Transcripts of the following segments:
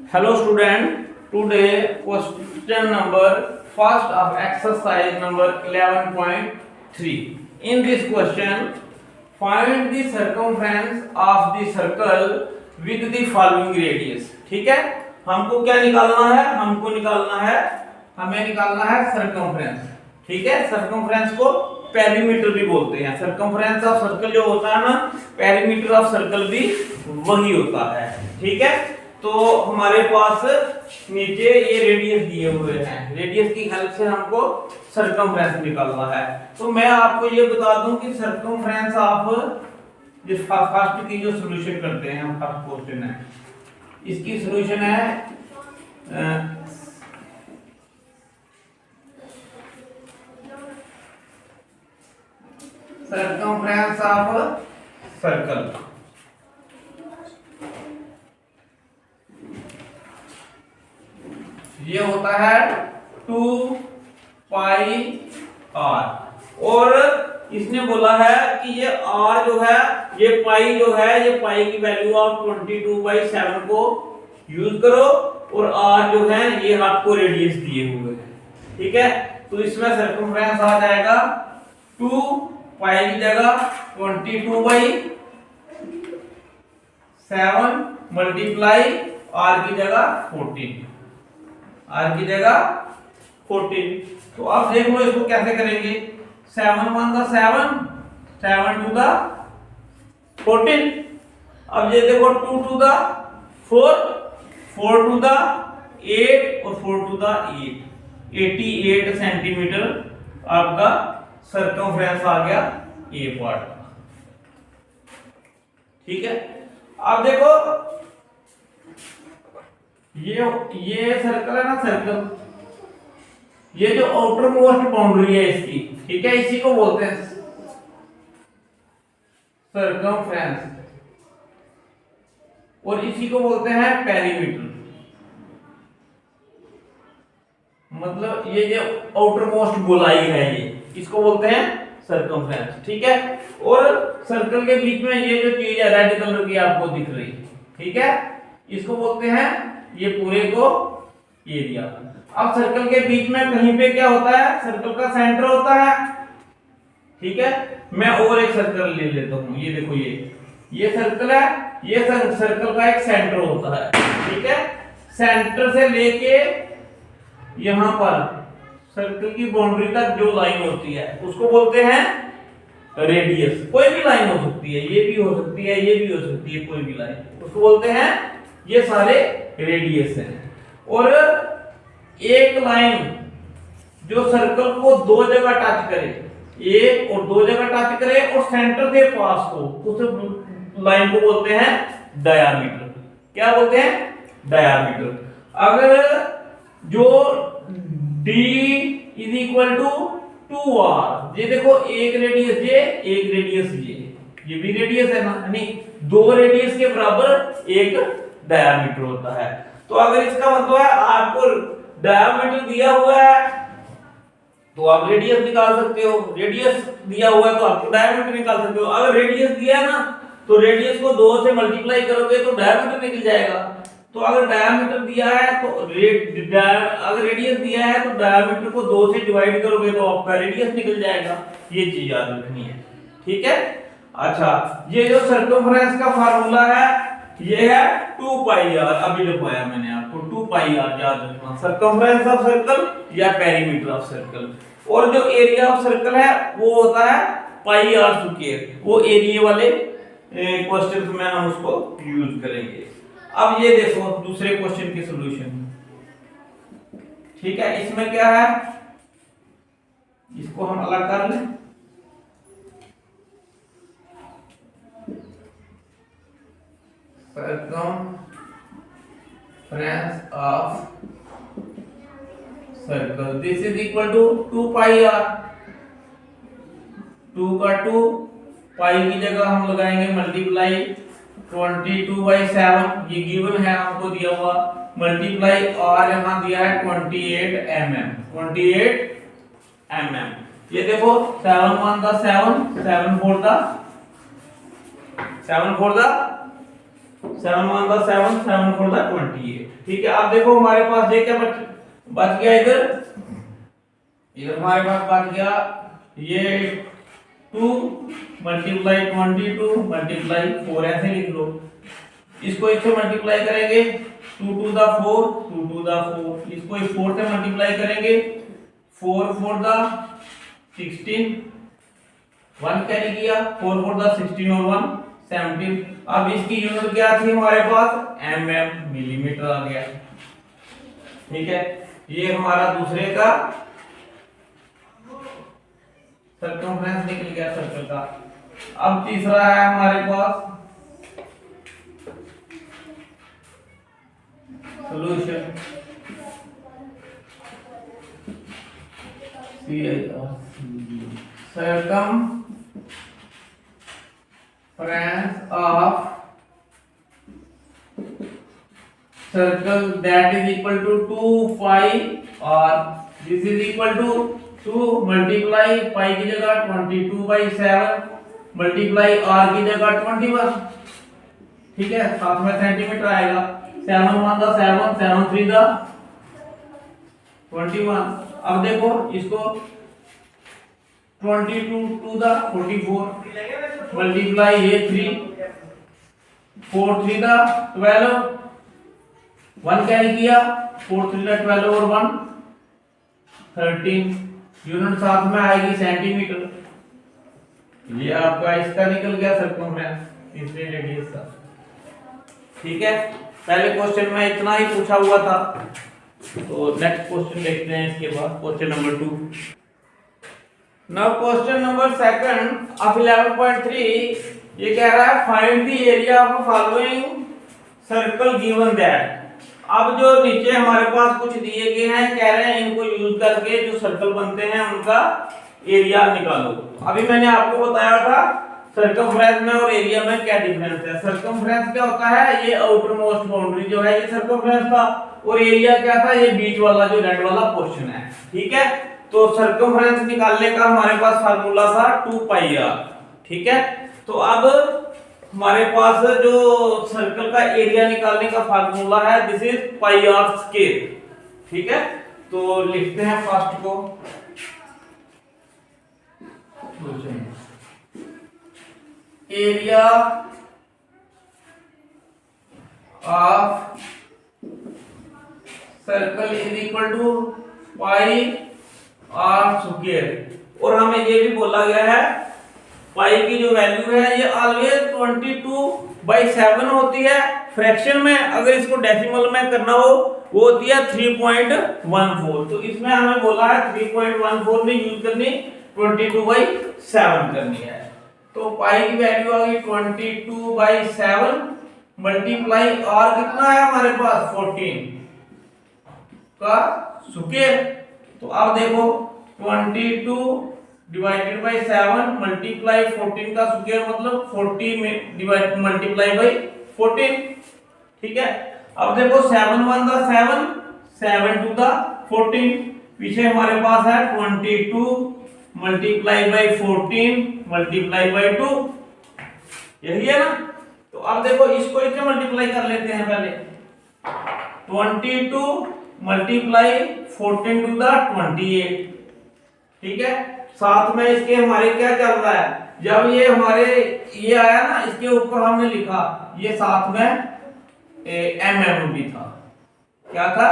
Hello student, today question number first of exercise number 11.3. In this question, find the circumference of the circle with the following radius. ठीक है, हमको क्या निकालना है? हमें निकालना है circumference. ठीक है, circumference को पेरीमीटर भी बोलते हैं. सर्कमफ्रेंस ऑफ सर्कल जो होता है ना, पेरीमीटर ऑफ सर्कल भी वही होता है. ठीक है, तो हमारे पास नीचे ये रेडियस दिए हुए हैं. रेडियस की हेल्प से हमको सर्कमफ्रेंस निकालना है. तो मैं आपको ये बता दूं कि सर्कमफ्रेंस ऑफ जिस फर्स्ट की जो सॉल्यूशन करते हैं हम, फर्स्ट क्वेश्चन है, इसकी सॉल्यूशन है सर्कमफ्रेंस ऑफ सर्कल. ये होता है 2 पाई r, और इसने बोला है कि ये r जो है, ये पाई जो है, ये पाई की वैल्यू आप 22/7 को यूज करो, और r जो है ये आपको रेडियस दिए हुए हैं. ठीक है, तो इसमें सर्कमफ्रेंस आ जाएगा 2 पाई की जगह 22/7 मल्टीप्लाई r की जगह 14. तो अब देख लो इसको कैसे करेंगे. 7 1 द 7, 7 2 द 14. अब ये देखो 2 2 द 4, 4 2 द 8 और 4 2 द 8, 88 सेंटीमीटर आपका सर्कमफ्रेंस आ गया ए पार्ट का. ठीक है, अब देखो ये सर्कल है ना, सर्कल, ये जो आउटर मोस्ट बाउंड्री है इसकी, ठीक है, इसी को बोलते हैं सर्कमफ्रेंस, और इसी को बोलते हैं पेरीमीटर. मतलब ये जो आउटर मोस्ट गोलाई है, ये इसको बोलते हैं सर्कमफ्रेंस. ठीक है, और सर्कल के बीच में ये जो चीज है रेड कलर की आपको दिख रही, ठीक है, इसको बोलते हैं ये पूरे को एरिया. अब सर्कल के बीच में कहीं पे क्या होता है, सर्कल का सेंटर होता है. ठीक है, मैं और एक सर्कल ले लेता हूं. ये देखो, ये सर्कल है, ये सर्कल का एक सेंटर होता है. ठीक है, सेंटर से लेके यहां पर सर्कल की बाउंड्री तक जो लाइन होती है उसको बोलते हैं रेडियस. कोई भी लाइन हो सकती है, ये भी हो सकती है, ये भी हो सकती है, कोई भी लाइन, उसको बोलते हैं, ये सारे रेडियस हैं. और एक लाइन जो सर्कल को दो जगह टच करे, एक और दो जगह टच करे और सेंटर से पास हो, उस लाइन को बोलते हैं डायामीटर. क्या बोलते हैं? डायामीटर. अगर जो d is equal to 2r, ये देखो एक रेडियस ये, एक रेडियस ये भी रेडियस है ना, यानी दो रेडियस के बराबर एक डायामीटर होता है. तो अगर इसका मतलब है आपको डायामीटर दिया हुआ है तो आप रेडियस निकाल सकते हो, रेडियस दिया हुआ है तो आप डायामीटर निकाल सकते हो. अगर रेडियस दिया है ना, तो रेडियस को 2 से मल्टीप्लाई करोगे तो डायामीटर निकल जाएगा. तो अगर डायामीटर दिया है तो अगर रेडियस दिया है तो डायामीटर को 2 से डिवाइड करोगे तो आपका रेडियस निकल जाएगा. ये चीज याद रखनी है. ठीक है, अच्छा, ये जो सर्कमफ्रेंस का फार्मूला है ये है 2 पाई r. अभी लिखवाया मैंने आपको 2 पाई r, याद रखना. सर्कमफ्रेंस ऑफ सर्कल या पेरीमीटर ऑफ सर्कल. और जो एरिया ऑफ सर्कल है वो होता है पाई r स्क्वायर. वो एरिया वाले क्वेश्चंस में हम उसको यूज करेंगे. अब ये देखो दूसरे क्वेश्चन की सॉल्यूशन. ठीक है, इसमें क्या है, इसको हम अलग कर लें. circumference of circle, this is equal to 2 pi r. 2 का 2 पाई की जगह हम लगाएंगे मल्टीप्लाई 22/7, ये गिवन है, हमको दिया हुआ, मल्टीप्लाई r यहां दिया है 28 mm. ये देखो 7 1 द 7, 7 4 द 7 1 दा 7, 7 4 दा 28। ठीक है, अब देखो हमारे पास ये क्या बच गया इधर हमारे पास बच गया ये 2 मल्टीप्लाई 22 मल्टीप्लाई 4, ऐसे लिख लो। इसको इससे मल्टीप्लाई करेंगे 2 2 दा 4, 2 2 दा 4। इसको इस 4 से मल्टीप्लाई करेंगे 4 4 दा 16, 1 कैरी किया, 4 4 दा 16 और 1 17। अब इसकी यूनिट क्या थी हमारे पास, mm, मिलीमीटर आ गया। ठीक है, ये हमारा दूसरे का सर्कमफ्रेंस निकल गया सर्कल का। अब तीसरा है हमारे पास solution. circumference of circle that is equal to 2 pi r, this is equal to 2 multiply pi की जगह 22/7 multiply r की जगह 21। ठीक है, साथ में सेंटीमीटर आएगा। 7 1 दा 7, 7 3 दा 21। अब देखो इसको 22 2 दा 44 मल्टीप्लाई ये 3 4 3 दा 12, 1 कैरी किया, 4 3 दा 12 और 1 13। यूनिट साथ में आएगी सेंटीमीटर। ये आपका इसका निकल गया सर्कमफ्रेंस, तीसरे रेडियस का। ठीक है, पहले क्वेश्चन में इतना ही पूछा हुआ था, तो नेक्स्ट क्वेश्चन देखते हैं इसके बाद, question number 2। Now question number second of 11.3, ये कह रहा है find the area of following circle given that. अब जो नीचे हमारे पास कुछ दिए गए हैं, कह रहे हैं इनको यूज करके जो सर्कल बनते हैं उनका एरिया निकालो। अभी मैंने आपको बताया था सर्कमफ्रेंस में और एरिया में क्या डिफरेंस है। सर्कमफ्रेंस क्या होता है, ये आउटर मोस्ट बाउंड्री जो है ये सर्कमफ्रेंस था, और एरिया क्या था, ये बीच वाला जो रेड वाला पोर्शन है। ठीक है, तो सर्कमफ्रेंस निकालने का हमारे पास फार्मूला था 2 पाई r। ठीक है, तो अब हमारे पास जो सर्कल का एरिया निकालने का फार्मूला है, this is pi r square. ठीक है, तो लिखते हैं फर्स्ट को, area of circle is equal to pi r square. और हमें ये भी बोला गया है पाई की जो वैल्यू है ये ऑलवेज 22/7 होती है फ्रैक्शन में। अगर इसको डेसिमल में करना हो वो होती है 3.14। तो इसमें हमें बोला है 3.14 नहीं यूज करनी, 22/7 करनी है। तो पाई की वैल्यू आ गई 22/7 मल्टीप्लाई r कितना है हमारे पास 14 का स्क्वायर। तो अब देखो 22 डिवाइडेड बाय 7 मल्टीप्लाई 14 का स्क्वायर मतलब 40 में डिवाइड मल्टीप्लाई बाय 14। ठीक है, अब देखो 7 1 दा 7, 7 2 दा 14, पीछे हमारे पास है 22 मल्टीप्लाई बाय 14 मल्टीप्लाई बाय 2, यही है ना। तो अब देखो इसको इससे मल्टीप्लाई कर लेते हैं पहले, 22 मल्टीप्लाई 14 टू द 28। ठीक है, साथ में इसके हमारे क्या चल रहा है, जब ये हमारे ये आया ना इसके ऊपर हमने लिखा ये साथ में mm भी था, क्या था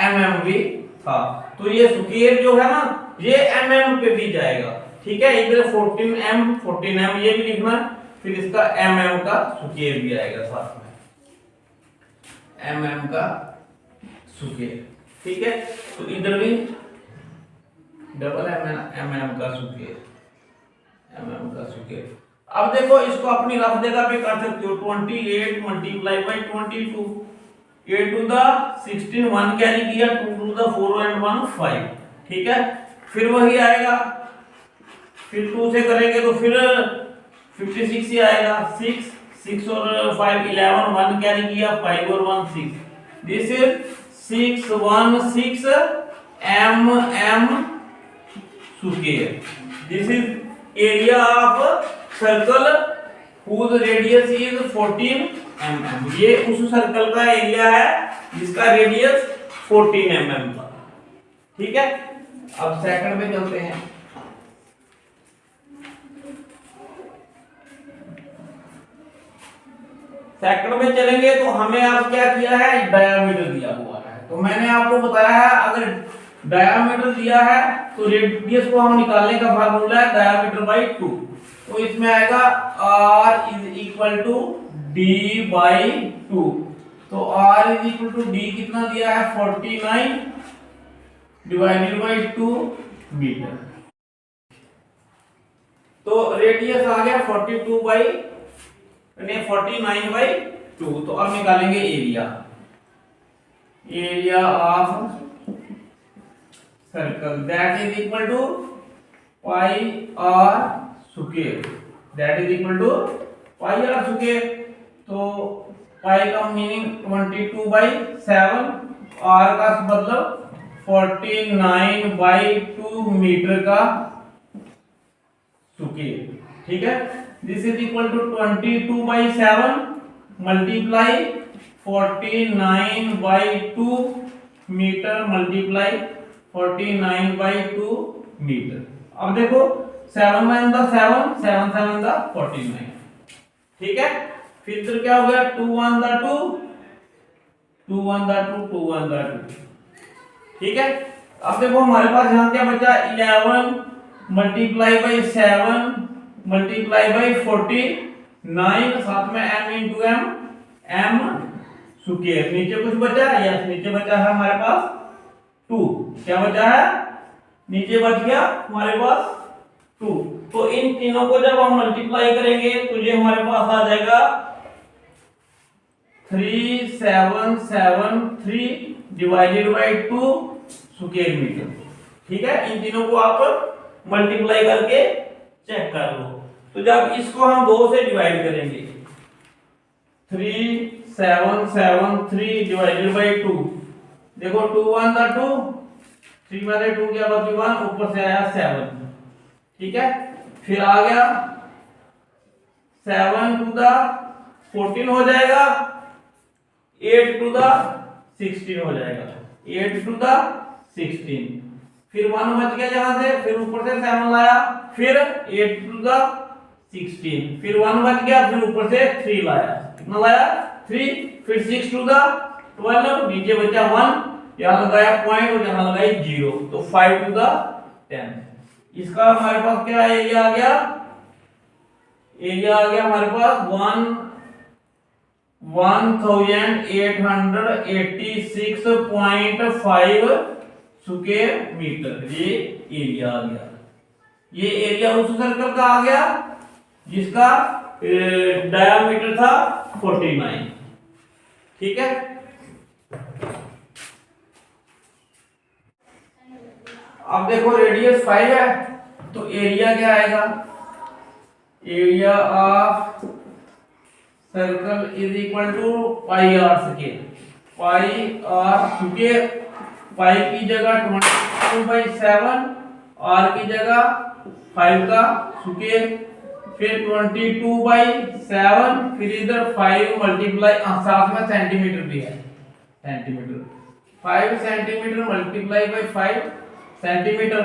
mm भी था। तो ये स्क्वायर जो है ना ये mm पे भी जाएगा। ठीक है, इधर 14m ये भी लिखना, फिर इसका mm का स्क्वायर भी आएगा साथ में, mm का स्क्वायर। ठीक है, तो इधर भी डबल mm का स्क्वायर, mm का स्क्वायर। अब देखो इसको अपनी रफ जगह पे कर सकते हो, 28 multiply by 22, 8 to the 16 1 carry किया, 2 टू द 4 एंड 1 5। ठीक है, फिर वही आएगा, फिर 2 से करेंगे तो फिर 56 ही आएगा, 6 6 और 5 11 1 कैरी किया, 5 और 1 6, this is 6 1 6 mm square. This is area of circle whose radius is 14 mm। ये उस सर्कल का एरिया है जिसका रेडियस 14 mm था। ठीक है, अब सेकंड में चलते हैं। सेकंड में चलेंगे तो हमें अब क्या किया है, डायामीटर दिया हुआ है। तो मैंने आपको बताया है अगर डायामीटर दिया है तो रेडियस को हम निकालने का फार्मूला है डायामीटर बाई 2। तो इसमें आएगा r is equal to d by 2। तो r is equal to d कितना दिया है 49 डिवाइडेड बाई 2 मीटर। तो रेडियस आ गया 42 बाई 49 बाई 2। तो अब निकालेंगे area of circle that is equal to pi r square, that is equal to pi r square. तो पाई का मीनिंग 22 बाई 7, आर का मतलब 49 बाई 2 मीटर का स्क्वायर। ठीक है, this is equal to 22 by 7 multiply 49 by 2 metre multiply 49 by 2 metre. अब देखो 7 9 दा 7, 7 7 दा 49। ठीक है, फिर इधर क्या हो गया 2 1 दा 2, 2 1 दा 2, 2 1 दा 2। ठीक है, अब देखो हमारे पास यहां क्या बचा 11 मल्टीप्लाई बाई 7 मल्टीप्लाई बाई 49, साथ में m इंटू m स्क्वायर। नीचे कुछ बचा है, यस नीचे बचा है हमारे पास 2। क्या बचा है, नीचे बच गया हमारे पास 2। तो इन तीनों को जब हम मल्टीप्लाई करेंगे तो ये हमारे पास आ जाएगा 3773 डिवाइडेड बाई 2 स्क्वायर मीटर। ठीक है, इन तीनों को आप मल्टीप्लाई करके चेक कर लो। तो जब इसको हम 2 से डिवाइड करेंगे 3773 डिवाइडेड बाई 2, देखो 2 1 दा 2, 3 वाले 2 क्या बाकी 1, ऊपर से आया 7। ठीक है, फिर आ गया 7 टू दा 14 हो जाएगा, 8 टू दा 16 हो जाएगा, 8 टू दा 16। फिर 1 बच गया यहां से, फिर ऊपर से 7 लाया, फिर 8 टू दा 16, फिर 1 बच गया, फिर ऊपर से 3 लाया, कितना लाया 3, फिर 6 टू दा 12, नीचे बचा 1, यहां लगाया पॉइंट और यहां लगाई 0, तो 5 टू दा 10। इसका हमारे पास क्या एरिया आ गया, एरिया आ गया हमारे पास 1886.5 स्क्वायर मीटर। ये एरिया आ गया, ये एरिया उस सर्कल का आ गया जिसका डायामीटर था 49। ठीक है, अब देखो रेडियस 5 है तो एरिया क्या आएगा, area of circle is equal to pi r square. Pi r square, pi की जगह 22/7, आर की जगह 5 का स्क्वायर, फिर 22/7, फिर इधर 5 मल्टीप्लाई, साथ में सेंटीमीटर भी है, centimetre 5 centimetre multiply by 5 centimetre.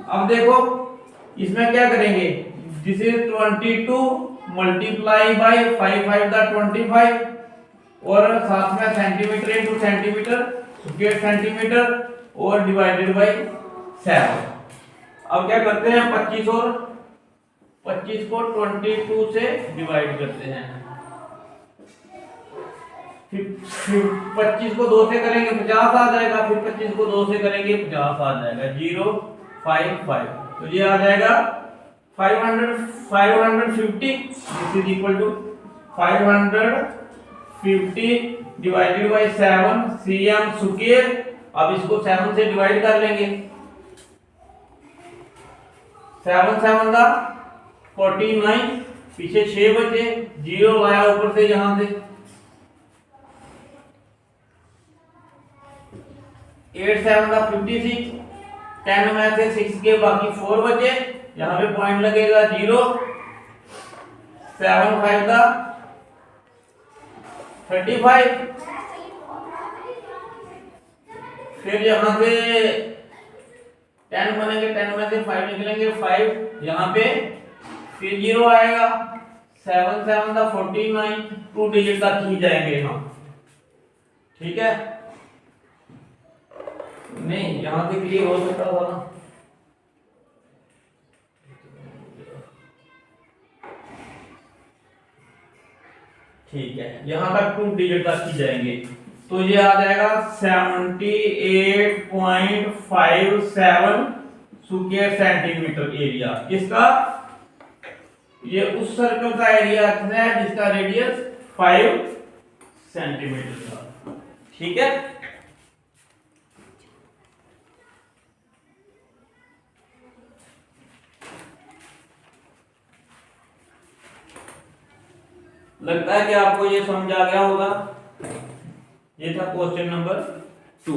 अब देखो इसमें क्या करेंगे, दिस इज 22 मल्टीप्लाई बाई 5 5 दा 25, और साथ में centimetre into centimetre square centimetre और डिवाइडेड बाई 7। अब क्या करते हैं 25 और 25 को 22 से डिवाइड करते हैं, फिर 25 को 2 से करेंगे 50 आ जाएगा, फिर 25 को 2 से करेंगे 50 आ जाएगा, 055। तो ये आ जाएगा 550। This is equal to 550 divided by 7 cm square. अब इसको 7 से डिवाइड कर लेंगे, 7 7 दा 49, पीछे 6 बचे, 0 लाया ऊपर से यहां से, 8 7 दा 56, 10 में से 6 के बाकी 4 बचे, यहां पे पॉइंट लगेगा 0, 7 5 दा 35। फिर यहाँ से 10 बनेंगे, 10 में से 5 निकलेंगे, 5 यहाँ पे, फिर 0 आएगा, 7 7 का 49, 2 डिजिट तक ही जाएंगे हम। ठीक है, नहीं यहाँ से क्लियर हो सकता था ना। ठीक है, यहाँ तक 2 डिजिट तक ही जाएंगे, तो ये आ जाएगा 78.57 स्क्वायर सेंटीमीटर एरिया। किसका? ये उस सर्कल का एरिया है जिसका रेडियस 5 सेंटीमीटर था। ठीक है, लगता है कि आपको ये समझ आ गया होगा। ये था क्वेश्चन नंबर 2।